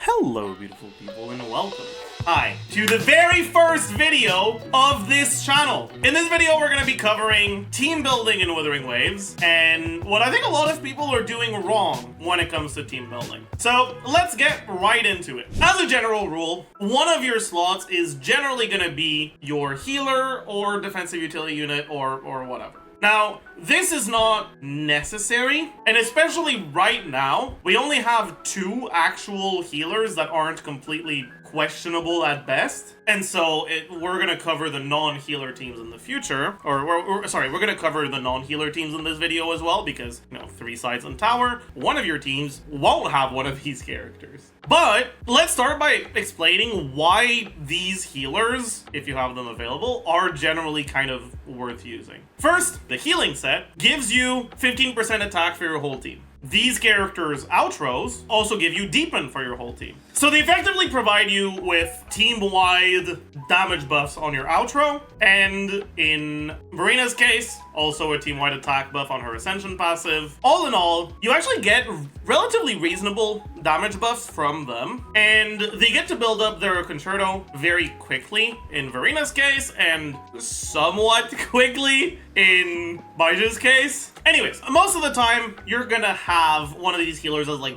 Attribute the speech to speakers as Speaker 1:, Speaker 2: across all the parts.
Speaker 1: Hello, beautiful people, and welcome. Hi, to the very first video of this channel. In this video, we're going to be covering team building in Wuthering Waves, and what I think a lot of people are doing wrong when it comes to team building. So let's get right into it. As a general rule, one of your slots is generally going to be your healer or defensive utility unit or whatever. Now, this is not necessary, and especially right now, we only have 2 actual healers that aren't completely questionable at best, and so we're gonna cover the non-healer teams in the future, we're gonna cover the non-healer teams in this video as well, because, 3 sides on tower, one of your teams won't have one of these characters. But let's start by explaining why these healers, if you have them available, are generally kind of worth using. First, the healing set gives you 15% attack for your whole team. These characters' outros also give you deepen for your whole team. So they effectively provide you with team-wide damage buffs on your outro, and in Marina's case, also a team-wide attack buff on her Ascension passive. All in all, you actually get relatively reasonable damage buffs from them, and they get to build up their Concerto very quickly in Marina's case, and somewhat quickly in Baija's case. Anyways, most of the time, you're gonna have one of these healers as like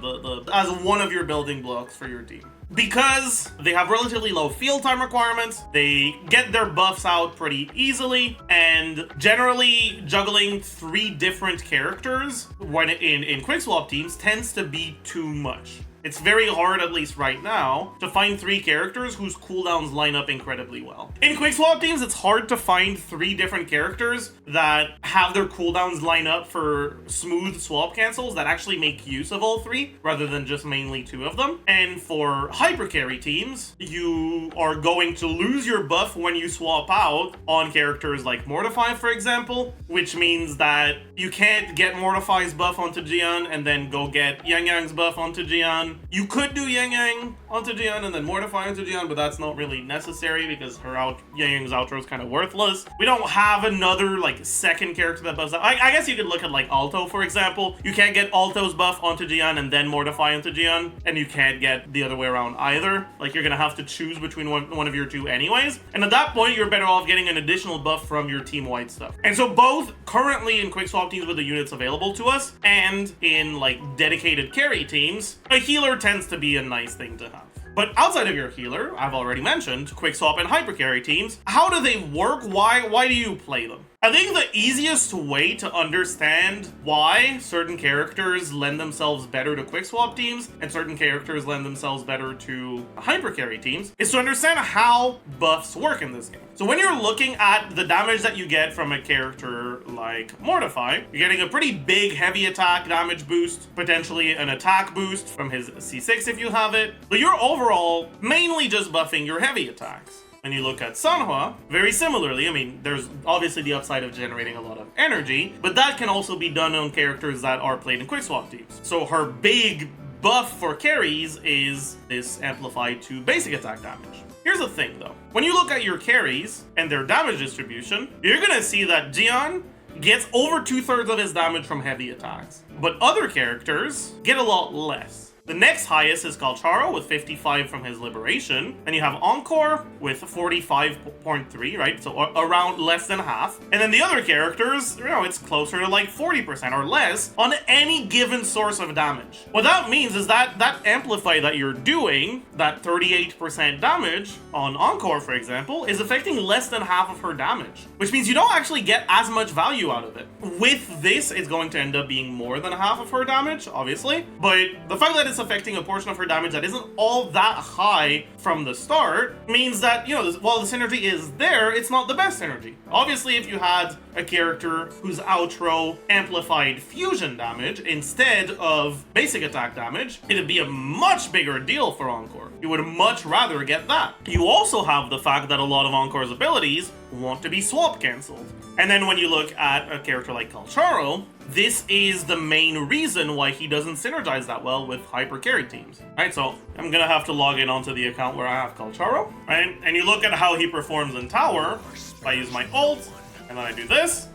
Speaker 1: as one of your building blocks for your team. Because they have relatively low field time requirements, they get their buffs out pretty easily, and generally juggling 3 different characters when in quick swap teams tends to be too much. It's very hard, at least right now, to find 3 characters whose cooldowns line up incredibly well. In quick swap teams, it's hard to find 3 different characters that have their cooldowns line up for smooth swap cancels that actually make use of all 3, rather than just mainly 2 of them. And for hyper carry teams, you are going to lose your buff when you swap out on characters like Mortify, for example, which means that you can't get Mortify's buff onto Jian and then go get Yang Yang's buff onto Jian. You could do Yang Yang onto Jian and then Mortify onto Jian, but that's not really necessary because Yang Yang's outro is kind of worthless. We don't have another second character that buffs out. I guess you could look at Alto, for example. You can't get Alto's buff onto Jian and then Mortify onto Jian, and you can't get the other way around either. You're gonna have to choose between one of your 2 anyways, and at that point you're better off getting an additional buff from your team-wide stuff. And so both currently in quick swap teams with the units available to us and in dedicated carry teams, a healer tends to be a nice thing to have. But outside of your healer, I've already mentioned quick swap and hyper carry teams. How do they work? Why do you play them? I think the easiest way to understand why certain characters lend themselves better to quick swap teams and certain characters lend themselves better to hyper carry teams is to understand how buffs work in this game. So when you're looking at the damage that you get from a character like Mortify, you're getting a pretty big heavy attack damage boost, potentially an attack boost from his C6 if you have it, but you're overall mainly just buffing your heavy attacks. When you look at Sanhua, very similarly, there's obviously the upside of generating a lot of energy, but that can also be done on characters that are played in quick swap teams. So her big buff for carries is this amplified to basic attack damage. Here's the thing though, when you look at your carries and their damage distribution, you're gonna see that Jian gets over 2/3 of his damage from heavy attacks, but other characters get a lot less. The next highest is Calcharo with 55 from his Liberation. And you have Encore with 45.3, right? So around less than half. And then the other characters, it's closer to 40% or less on any given source of damage. What that means is that amplify that you're doing, that 38% damage on Encore, for example, is affecting less than half of her damage, which means you don't actually get as much value out of it. With this, it's going to end up being more than half of her damage, obviously. But the fact that it's affecting a portion of her damage that isn't all that high from the start means that, while the synergy is there, it's not the best synergy. Obviously, if you had a character whose outro amplified fusion damage instead of basic attack damage, it'd be a much bigger deal for Encore. You would much rather get that. You also have the fact that a lot of Encore's abilities want to be swap cancelled. And then when you look at a character like Calcharo, this is the main reason why he doesn't synergize that well with hyper carry teams. Right, so I'm gonna have to log in onto the account where I have Calcharo, right? And you look at how he performs in tower. I use my ult, and then I do this.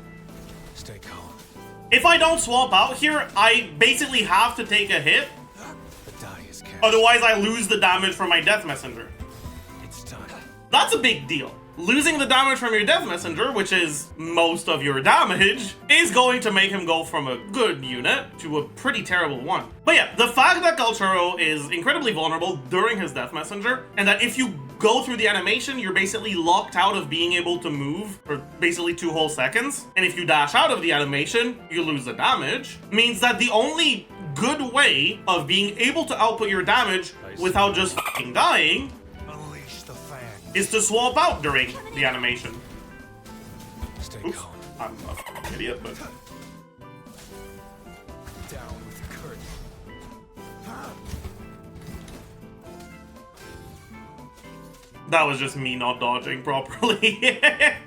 Speaker 1: Stay calm. If I don't swap out here, I basically have to take a hit Otherwise, I lose the damage from my Death Messenger. That's a big deal. Losing the damage from your Death Messenger, which is most of your damage, is going to make him go from a good unit to a pretty terrible one. But yeah, the fact that Galcharo is incredibly vulnerable during his Death Messenger, and that if you go through the animation, you're basically locked out of being able to move for basically 2 whole seconds, and if you dash out of the animation, you lose the damage, means that the only good way of being able to output your damage without just fucking dying is to swap out during the animation. Oops, I'm a fucking idiot, but... That was just me not dodging properly.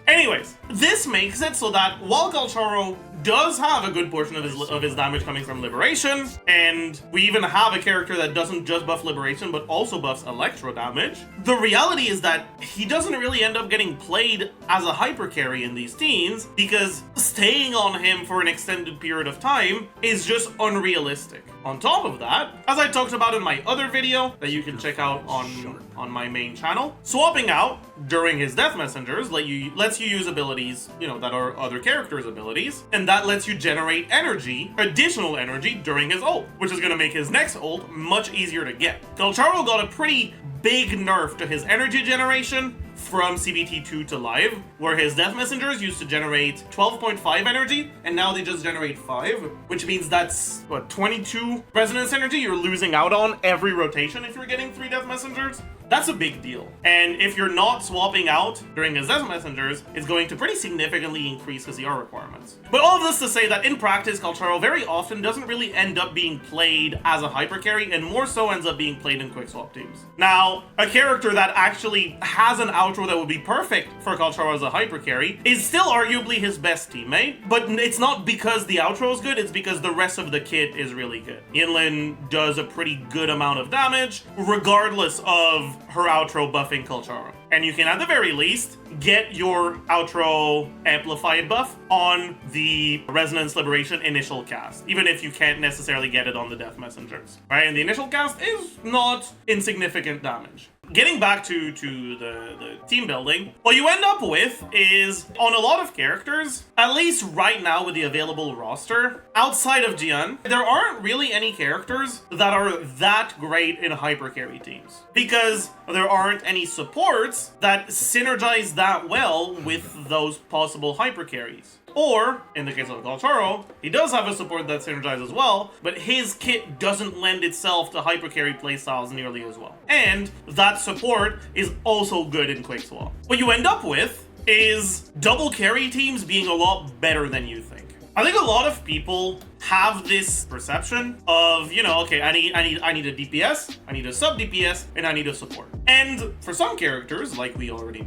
Speaker 1: Anyways, this makes it so that while Galcharo does have a good portion of his damage coming from Liberation, and we even have a character that doesn't just buff Liberation but also buffs Electro damage, the reality is that he doesn't really end up getting played as a hyper carry in these teams because staying on him for an extended period of time is just unrealistic. On top of that, as I talked about in my other video that you can check out on my main channel, swapping out during his Death Messengers lets you use abilities, that are other characters' abilities, and that lets you generate energy, additional energy, during his ult, which is going to make his next ult much easier to get. Galcharo got a pretty big nerf to his energy generation from CBT2 to live, where his Death Messengers used to generate 12.5 energy, and now they just generate 5, which means that's, 22 resonance energy you're losing out on every rotation if you're getting 3 Death Messengers. That's a big deal. And if you're not swapping out during his Death Messengers, it's going to pretty significantly increase his CR requirements. But all of this to say that in practice, Galcharo very often doesn't really end up being played as a hyper carry, and more so ends up being played in quick swap teams. Now, a character that actually has an outro that would be perfect for Galcharo as a hyper carry is still arguably his best teammate, but it's not because the outro is good, it's because the rest of the kit is really good. Yinlin does a pretty good amount of damage, regardless of her outro buffing Galcharo. And you can, at the very least, get your outro amplified buff on the Resonance Liberation initial cast, even if you can't necessarily get it on the Death Messengers, right? And the initial cast is not insignificant damage. Getting back to the team building, what you end up with is, on a lot of characters, at least right now with the available roster, outside of Jian, there aren't really any characters that are that great in hyper carry teams, because there aren't any supports that synergize that well with those possible hyper carries. Or, in the case of Galcharo, he does have a support that synergizes well, but his kit doesn't lend itself to hyper carry playstyles nearly as well. And that support is also good in quick swap. What you end up with is double carry teams being a lot better than you think. I think a lot of people have this perception of, okay, I need a DPS, I need a sub DPS, and I need a support. And for some characters, like we already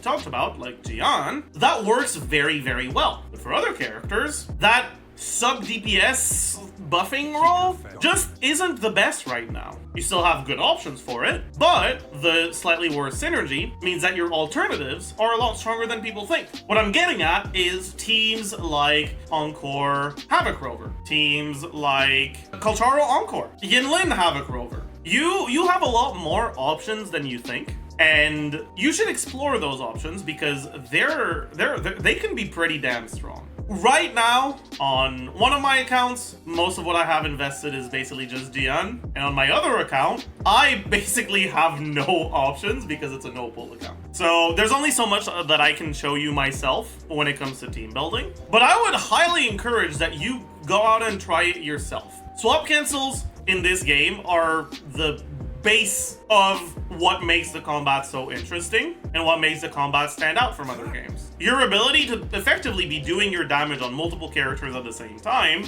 Speaker 1: talked about, like Jian, that works very, very well. But for other characters, that sub DPS buffing role just isn't the best right now. You still have good options for it, but the slightly worse synergy means that your alternatives are a lot stronger than people think. What I'm getting at is teams like Encore Havoc Rover, teams like Galcharo Encore, Yinlin Havoc Rover. You have a lot more options than you think. And you should explore those options because they can be pretty damn strong. Right now, on one of my accounts, most of what I have invested is basically just Dian. And on my other account, I basically have no options because it's a no-pull account. So there's only so much that I can show you myself when it comes to team building. But I would highly encourage that you go out and try it yourself. Swap cancels in this game are the base of what makes the combat so interesting and what makes the combat stand out from other games. Your ability to effectively be doing your damage on multiple characters at the same time,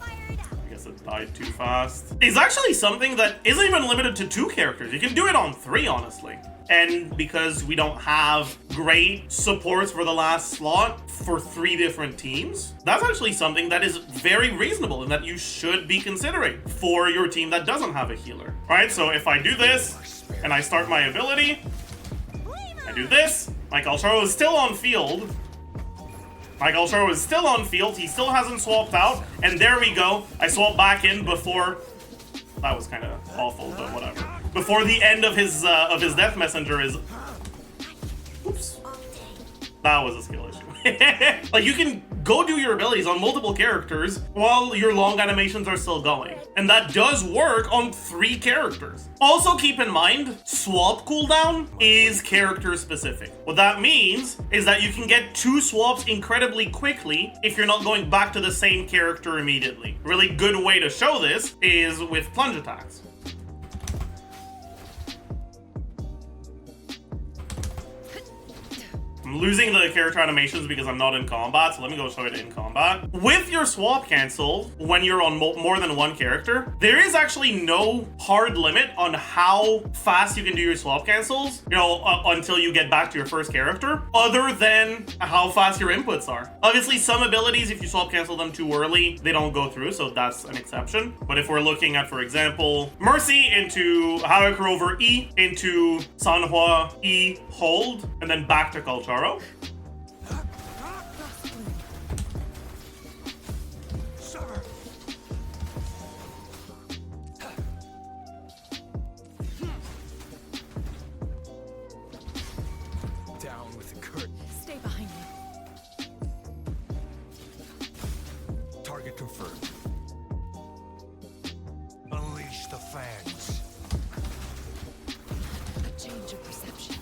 Speaker 1: I guess it died too fast, is actually something that isn't even limited to 2 characters. You can do it on 3, honestly. And because we don't have great supports for the last slot for 3 different teams, that's actually something that is very reasonable and that you should be considering for your team that doesn't have a healer. All right, so if I do this and I start my ability, I do this, my Galcharo is still on field. He still hasn't swapped out, and there we go. I swap back in before that was kind of awful, but whatever. Before the end of his death messenger is... Oops. That was a skill issue. Like, you can go do your abilities on multiple characters while your long animations are still going. And that does work on 3 characters. Also keep in mind, swap cooldown is character specific. What that means is that you can get 2 swaps incredibly quickly if you're not going back to the same character immediately. A really good way to show this is with plunge attacks. I'm losing the character animations because I'm not in combat, so let me go show it in combat. With your swap cancel, when you're on more than one character, there is actually no hard limit on how fast you can do your swap cancels, you know, until you get back to your first character, other than how fast your inputs are. Obviously, some abilities, if you swap cancel them too early, they don't go through, so that's an exception. But if we're looking at, for example, Mercy into Haruka over E, into Sanhua E, hold, and then back to Kalcharo.
Speaker 2: Down with the curtain.
Speaker 3: Stay behind me.
Speaker 2: Target confirmed. Unleash the fangs.
Speaker 3: A change of perception.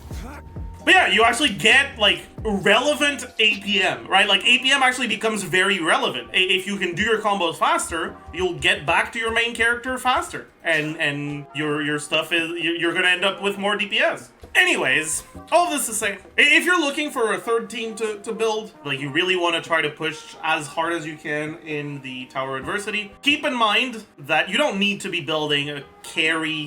Speaker 1: But yeah, you actually get, like, relevant APM, right? Like, APM actually becomes very relevant. If you can do your combos faster, you'll get back to your main character faster. And your stuff is, you're gonna end up with more DPS. Anyways, all this to say, if you're looking for a third team to build, like you really want to try to push as hard as you can in the Tower Adversity, keep in mind that you don't need to be building a carry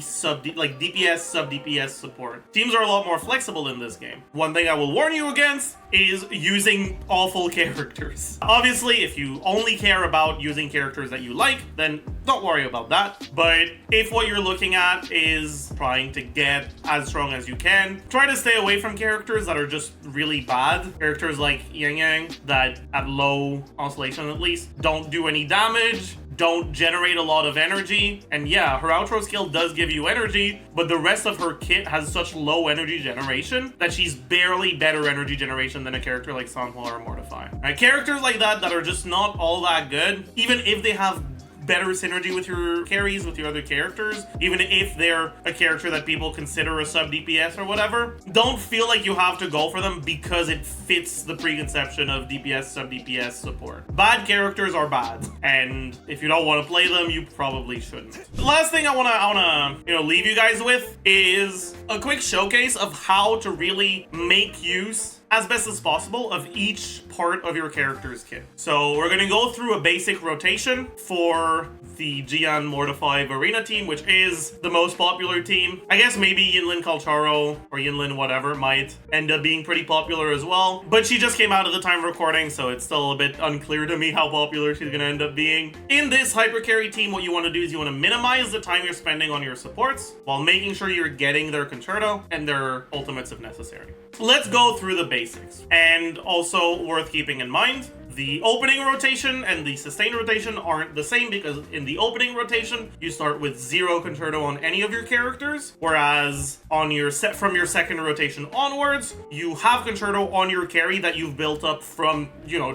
Speaker 1: like DPS sub DPS support. Teams are a lot more flexible in this game. One thing I will warn you against is using awful characters. Obviously, if you only care about using characters that you like, then don't worry about that. But if what you're looking at is trying to get as strong as you can, try to stay away from characters that are just really bad. Characters like Yang Yang that at low oscillation at least don't do any damage, don't generate a lot of energy. And yeah, her outro skill does give you energy, but the rest of her kit has such low energy generation that she's barely better energy generation than a character like Sanhua or Mortify. Right? Characters like that are just not all that good, even if they have better synergy with your carries, with your other characters, even if they're a character that people consider a sub DPS or whatever. Don't feel like you have to go for them because it fits the preconception of DPS sub DPS support. Bad characters are bad, and if you don't want to play them, you probably shouldn't. The last thing I wanna leave you guys with is a quick showcase of how to really make use as best as possible of each part of your character's kit. So we're gonna go through a basic rotation for the Gian Mortify Arena team, which is the most popular team. I guess maybe Yinlin Kalcharo or Yinlin whatever might end up being pretty popular as well. But she just came out at the time of recording, so it's still a bit unclear to me how popular she's gonna end up being. In this hyper carry team, what you wanna do is you wanna minimize the time you're spending on your supports while making sure you're getting their concerto and their ultimates if necessary. Let's go through the basics. And also worth keeping in mind, the opening rotation and the sustained rotation aren't the same because in the opening rotation, you start with 0 concerto on any of your characters, whereas on your from your second rotation onwards, you have concerto on your carry that you've built up from,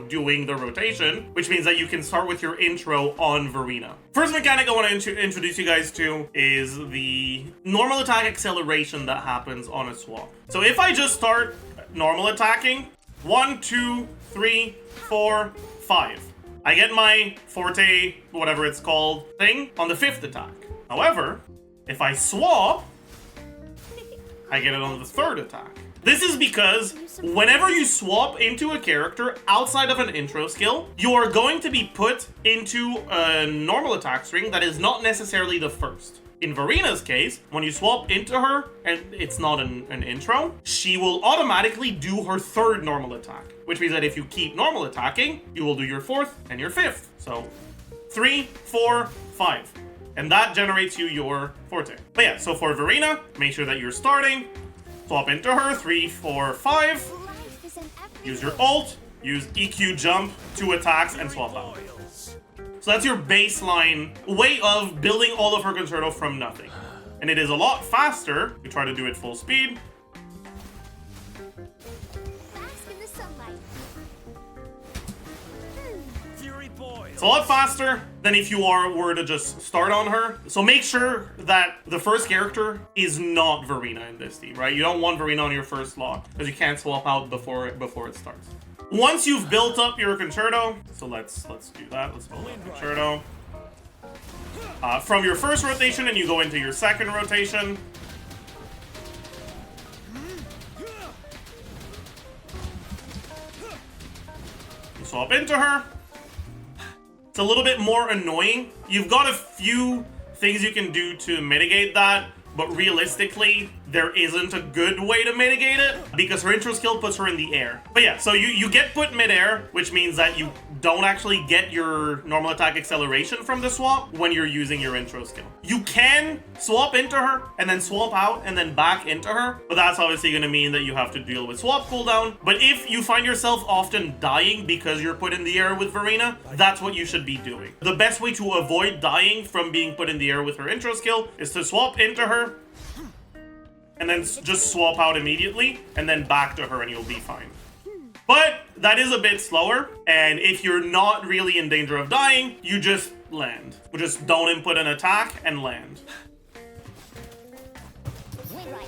Speaker 1: doing the rotation, which means that you can start with your intro on Verena. First mechanic I want to introduce you guys to is the normal attack acceleration that happens on a swap. So if I just start normal attacking, 1, 2, 3, 4, 5. I get my forte, whatever it's called, thing on the 5th attack. However, if I swap, I get it on the 3rd attack. This is because whenever you swap into a character outside of an intro skill, you are going to be put into a normal attack string that is not necessarily the first. In Verena's case, when you swap into her, and it's not an intro, she will automatically do her 3rd normal attack, which means that if you keep normal attacking, you will do your 4th and your 5th. So 3, 4, 5. And that generates you your forte. But yeah, so for Verena, make sure that you're starting, swap into her, 3, 4, 5. Use your ult, use EQ jump, 2 attacks, and swap out. So that's your baseline way of building all of her concerto from nothing. And it is a lot faster. You try to do it full speed.
Speaker 4: Bask in the sunlight.
Speaker 1: It's a lot faster than if you were to just start on her. So make sure that the first character is not Verena in this team, right? You don't want Verena on your first log because you can't swap out before it starts. Once you've built up your concerto, so let's do that. Let's build up concerto. From your first rotation, and you go into your second rotation. You swap into her. It's a little bit more annoying. You've got a few things you can do to mitigate that, but realistically, there isn't a good way to mitigate it because her intro skill puts her in the air. But yeah, so you get put mid-air, which means that you don't actually get your normal attack acceleration from the swap when you're using your intro skill. You can swap into her and then swap out and then back into her, but that's obviously going to mean that you have to deal with swap cooldown. But if you find yourself often dying because you're put in the air with Verena, that's what you should be doing. The best way to avoid dying from being put in the air with her intro skill is to swap into her and then just swap out immediately and then back to her and you'll be fine. But that is a bit slower, and if you're not really in danger of dying, you just land. Just don't input an attack and land.
Speaker 4: Wind Rider.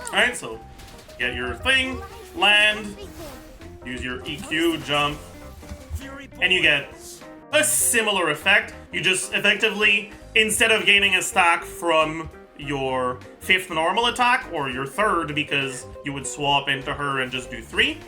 Speaker 1: Alright, so get your thing, land, use your EQ, jump, and you get a similar effect. You just effectively, instead of gaining a stack from your 5th normal attack, or your 3rd because you would swap into her and just do 3,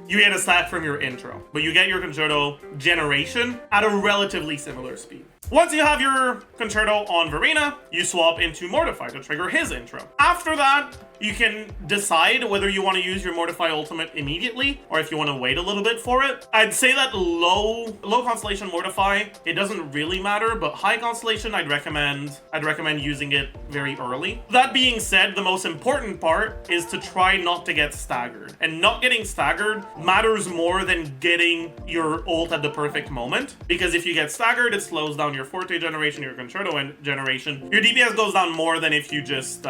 Speaker 1: you get a stack from your intro. But you get your concerto generation at a relatively similar speed. Once you have your concerto on Verena, you swap into Mortify to trigger his intro. After that, you can decide whether you want to use your Mortify ultimate immediately or if you want to wait a little bit for it. I'd say that low constellation Mortify, it doesn't really matter, but high constellation, I'd recommend using it very early. That being said, the most important part is to try not to get staggered. And not getting staggered matters more than getting your ult at the perfect moment, because if you get staggered, it slows down your Forte generation, your Concerto generation. Your DPS goes down more than if you just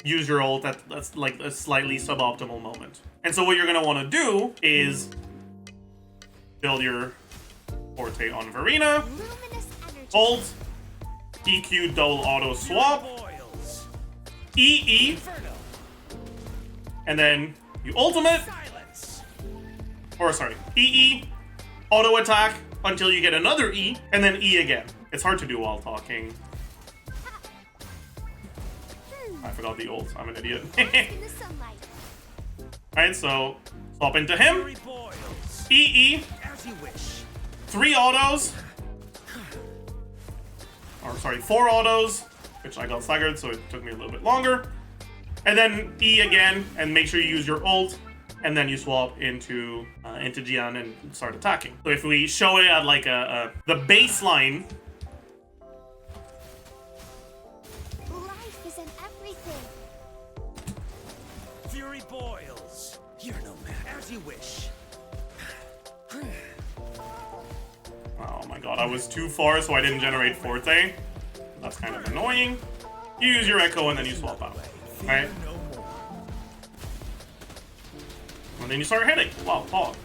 Speaker 1: use your ult at that's like a slightly suboptimal moment. And so what you're gonna want to do is build your Forte on Verena, ult, EQ double auto swap, EE, and then you ultimate, or sorry, EE, auto attack until you get another E, and then E again. It's hard to do while talking. I forgot the ult. I'm an idiot. Alright, so swap into him. EE. 3 autos. Or sorry, 4 autos, which I got staggered, so it took me a little bit longer. And then E again, and make sure you use your ult, and then you swap into Gian and start attacking. So if we show it at like the baseline.
Speaker 4: Life is in everything.
Speaker 2: Fury boils. You're no man. As you wish.
Speaker 1: Oh my god, I was too far, so I didn't generate Forte. That's kind of annoying. You use your Echo and then you swap out. Alright? And then you start hitting. Wow, pog.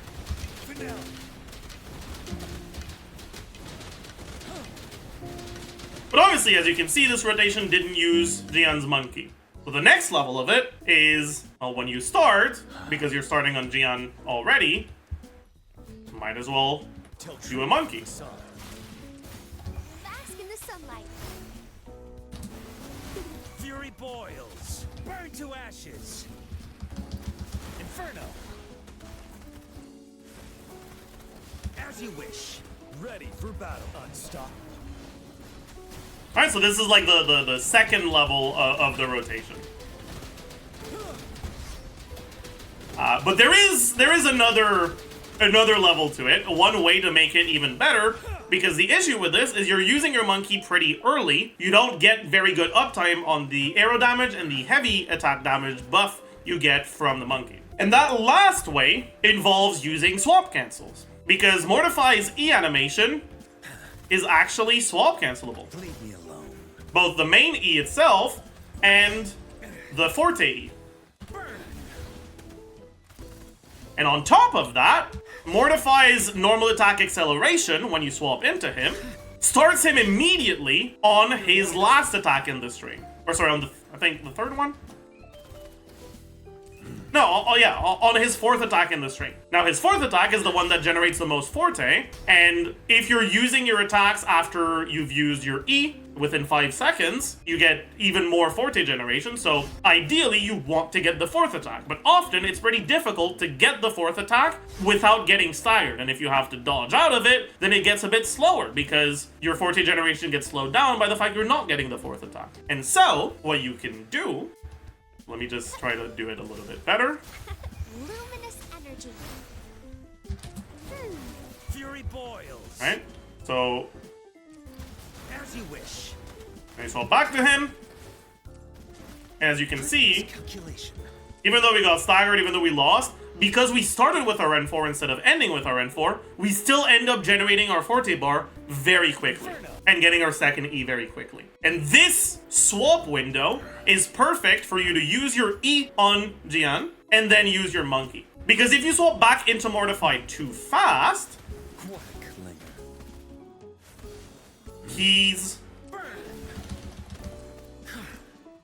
Speaker 1: But obviously, as you can see, this rotation didn't use Gian's monkey. So the next level of it is, well, when you start, because you're starting on Gian already, might as well do a monkey.
Speaker 4: Bask in the sunlight.
Speaker 2: Fury boils. Burn to ashes. Inferno. As you wish. Ready for battle. Unstoppable.
Speaker 1: Alright, so this is like the second level of the rotation. But there is another level to it. One way to make it even better, because the issue with this is you're using your monkey pretty early. You don't get very good uptime on the arrow damage and the heavy attack damage buff you get from the monkey. And that last way involves using swap cancels, because Mortify's E animation is actually swap cancelable.
Speaker 2: Leave me alone.
Speaker 1: Both the main E itself and the Forte E. And on top of that, Mortify's normal attack acceleration, when you swap into him, starts him immediately on his last attack in the string. Or sorry, on I think the third one? No, yeah, on his fourth attack in the string. Now, his fourth attack is the one that generates the most Forte, and if you're using your attacks after you've used your E within 5 seconds, you get even more Forte generation, so ideally you want to get the fourth attack. But often it's pretty difficult to get the fourth attack without getting staggered, and if you have to dodge out of it, then it gets a bit slower because your Forte generation gets slowed down by the fact you're not getting the fourth attack. And so, what you can do, let me just try to do it a little bit better.
Speaker 4: Luminous energy.
Speaker 2: Fury boils.
Speaker 1: Right? So,
Speaker 2: As you wish.
Speaker 1: I swap back to him. As you can see,
Speaker 2: Calculation.
Speaker 1: even though we got staggered, even though we lost, because we started with our N4 instead of ending with our N4, we still end up generating our Forte bar very quickly and getting our second E very quickly. And this swap window is perfect for you to use your E on Jian and then use your monkey. Because if you swap back into Mortify too fast,
Speaker 2: What a clinger.
Speaker 1: he's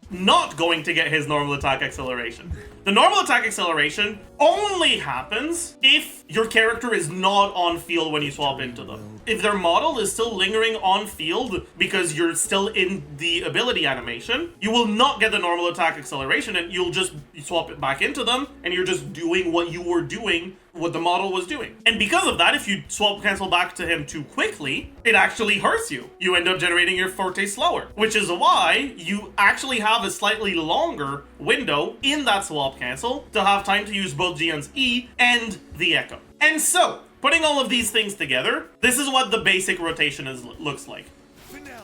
Speaker 1: not going to get his normal attack acceleration. The normal attack acceleration only happens if your character is not on field when you swap into them. If their model is still lingering on field because you're still in the ability animation, you will not get the normal attack acceleration, and you'll just swap it back into them and you're just doing what you were doing, what the model was doing. And because of that, if you swap cancel back to him too quickly, it actually hurts you. You end up generating your Forte slower, which is why you actually have a slightly longer window in that swap cancel to have time to use both Jian's E and the Echo. And so, putting all of these things together, this is what the basic rotation looks like.
Speaker 2: Finale.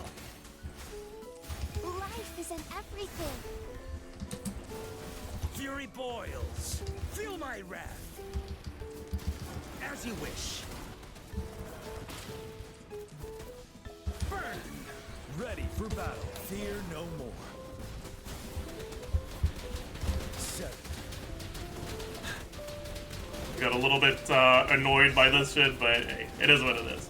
Speaker 4: Life is in everything.
Speaker 2: Fury boils. Feel my wrath. As you wish. Burn. Ready for battle. Fear no more. Set.
Speaker 1: Got a little bit annoyed by this shit, but hey, it is what it is.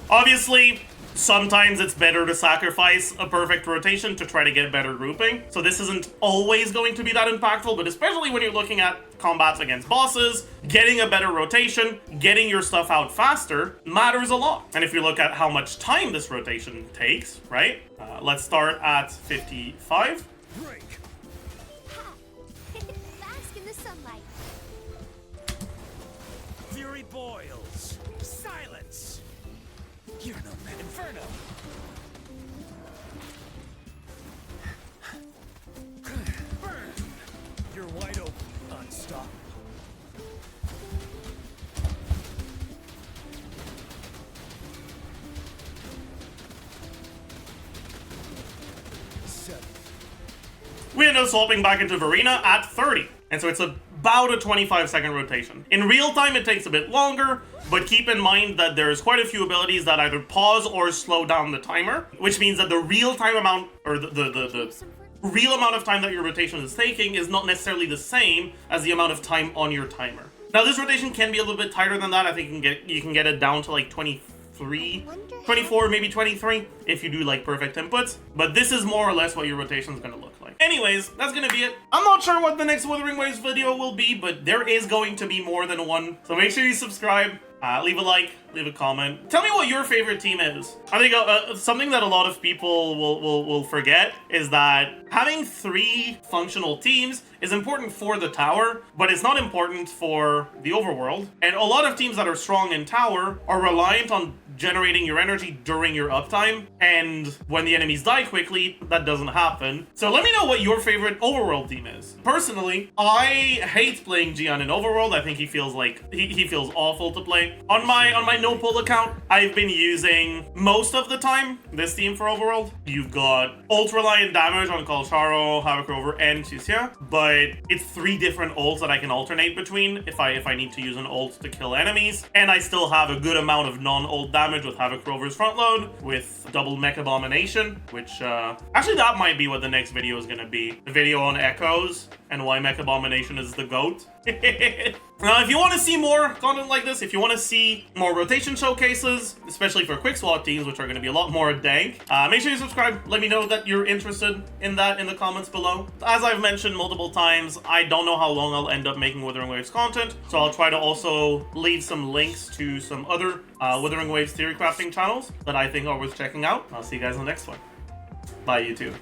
Speaker 1: Obviously, sometimes it's better to sacrifice a perfect rotation to try to get better grouping. So this isn't always going to be that impactful, but especially when you're looking at combats against bosses, getting a better rotation, getting your stuff out faster matters a lot. And if you look at how much time this rotation takes, right? Let's start at 55.
Speaker 2: Break.
Speaker 4: Ha! Bask in the sunlight.
Speaker 2: Fury boils. Silence. You're no man. Inferno. Burn. You're wide open. Unstoppable. Seven.
Speaker 1: We end up swapping back into Verena at 30. And so it's about a 25-second rotation. In real time, it takes a bit longer, but keep in mind that there's quite a few abilities that either pause or slow down the timer, which means that the real-time amount, or the real amount of time that your rotation is taking is not necessarily the same as the amount of time on your timer. Now, this rotation can be a little bit tighter than that. I think you can get it down to like 23, 24, maybe 23 if you do like perfect inputs. But this is more or less what your rotation is going to look like. Anyways, that's going to be it. I'm not sure what the next Wuthering Waves video will be, but there is going to be more than one. So make sure you subscribe, leave a like, leave a comment. Tell me what your favorite team is. I think something that a lot of people will forget is that having 3 functional teams is important for the tower, but it's not important for the overworld. And a lot of teams that are strong in tower are reliant on generating your energy during your uptime, and when the enemies die quickly, that doesn't happen. So let me know what your favorite overworld team is. Personally, I hate playing Jian in overworld. I think he feels like he feels awful to play. on my no pull account, I've been using most of the time this team for overworld. You've got ult reliant damage on Kalsharo, Havoc Rover, and Susia, but it's 3 different ults that I can alternate between if I need to use an ult to kill enemies, and I still have a good amount of non-ult damage with Havoc Rover's front load, with double Mech Abomination, which actually that might be what the next video is gonna be. The video on Echoes and why Mech Abomination is the GOAT. Now, if you want to see more content like this, if you want to see more rotation showcases, especially for quick SWAT teams, which are going to be a lot more dank, make sure you subscribe. Let me know that you're interested in that in the comments below. As I've mentioned multiple times, I don't know how long I'll end up making Wuthering Waves content, so I'll try to also leave some links to some other Wuthering Waves theory crafting channels that I think are worth checking out. I'll see you guys in the next one. Bye, YouTube.